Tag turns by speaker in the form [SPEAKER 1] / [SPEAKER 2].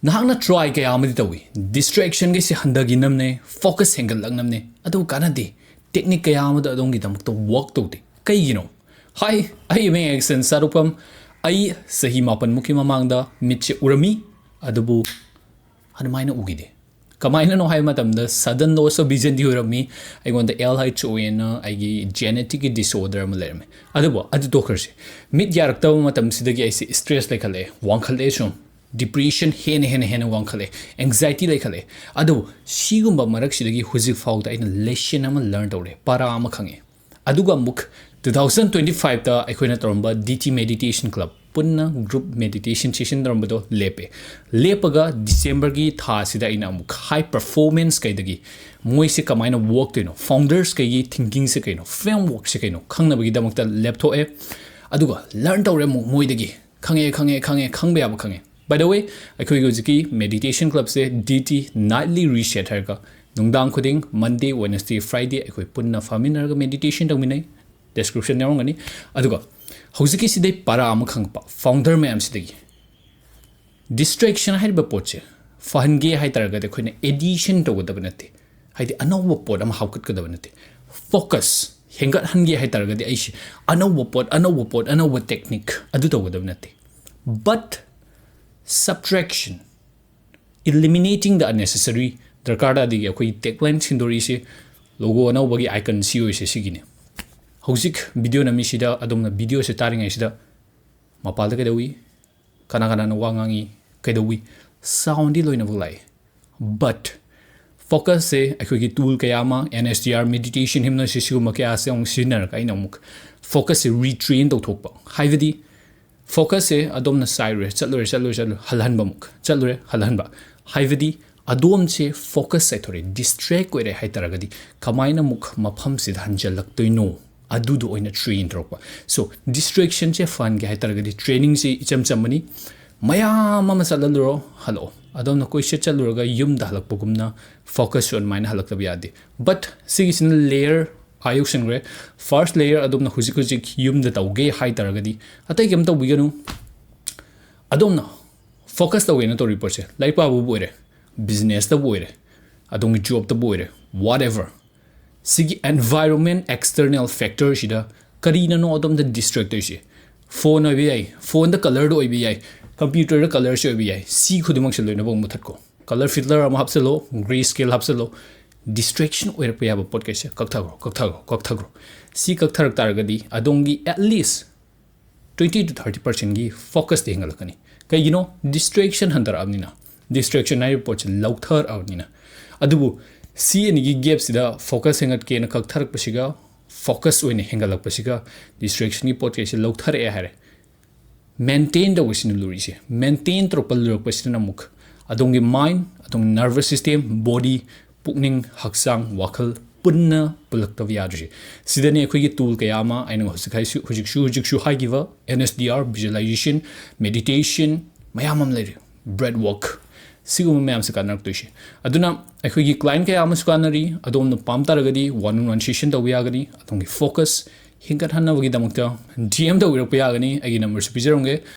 [SPEAKER 1] Nahakna try kaya amadi tawi distraction ge si handagi namne focus hengal lag namne adu kanadi technique kaya amada adongi damakta work tawde kaigino hi ai me Axn Sadokpam ai sahi mapan muki mamangda mitche urami adubu hanumaina ugide kamaina no hai matamda sudden loss of vision di urami I want the LH ai genetic disorder ma lerme adubu adu dokerse mit yarakta matam sidagi ai stress lekhale wankhale chum depression hen wangkhale anxiety lekhale adu sigumba marak sidagi huzik fawda aina lesson ama learn tawre para ama khange aduga muk 2025 ta aikoina toramba DT meditation club punna group meditation session toramba do lepaga December gi tha sida ina amuk high performance kaidagi moi se kamaina work to no founders kai thinking se kaino framework se kaino khangna bagi damakta laptop e aduga learn tawre moi dagi khange khangbe aba khange. By the way, I meditation club se DT nightly reset herga nungdang khuding Monday, Wednesday, Friday I punna famina meditation tawminai description yarongani aduga hojiki sidai para am khangpa founder ma'am sidagi distraction haiba poche fahange hai targa de khoina edition tawdaba nate haidi anowa pod am hawkat kadaba nate focus hengat hange hai targa de aishi anowa technique adu tawdaba nate but subtraction eliminating the unnecessary Darkar Tade akoi tagline sindori se logo na bagi icon CEO se sigine hojik video na mi sida adomna video se taringa sida mapalda kedawi kana na wangangi kedawi sound di loina bulai but focus se akoi ki tool kayama NSDR meditation hypnosis siguma kya se ong sinar kaina muk focus se retrain to thokpa haivadi focus se adom na sire chalure halhan bamuk chalure halhan ba haivadi adom se focus se thore distract ko re hai taragadi kamaina muk mapham sid hanjalak toino adu do oina train drop so distraction che fun ge hai taragadi training se icham chamani maya mama salalro hello adom na koi se chalure ga yum da halak pugumna focus on mine halak tabiyadi but sigisin layer ayuksingre first layer adomna hujik yum da tawge hai taragadi atei kem to biganu adomna focus tawge na to report se like pa bu boire business da boire adong job da boire whatever sigi environment external factor shida karina no adom da distract se phone obi ai phone da color do obi ai computer da color se obi ai si khudimak se loina bong muthat ko color filter am hapselo grayscale hapselo distraction oira pa yaba podcast kakthagro si kakthar targadi adongi at least 20 to 30% gi focus de ngalakani kay distraction handar amnina distraction ai poch lauthar amnina adubu si ani gi gap sida focus hengat ke na kakthar pasiga focus oine hengalak pasiga distraction gi podcast lauthar e hare maintain the wisin lurisi maintain tropal lurok pasina muk adongi mind adong nervous system body pukning haksang wakal punna pulaktav yadri sidani akhoi gi tool kayama aina hujik shu haigiva NSDR visualization meditation mayamam lere bread work sigum mayam se kanak toishi aduna akhoi gi client kayama skanari adom na pam taragadi one on one session da yagani atongi focus hingat hanna wagi damakta DM da wirak yagani agi number se pijaronge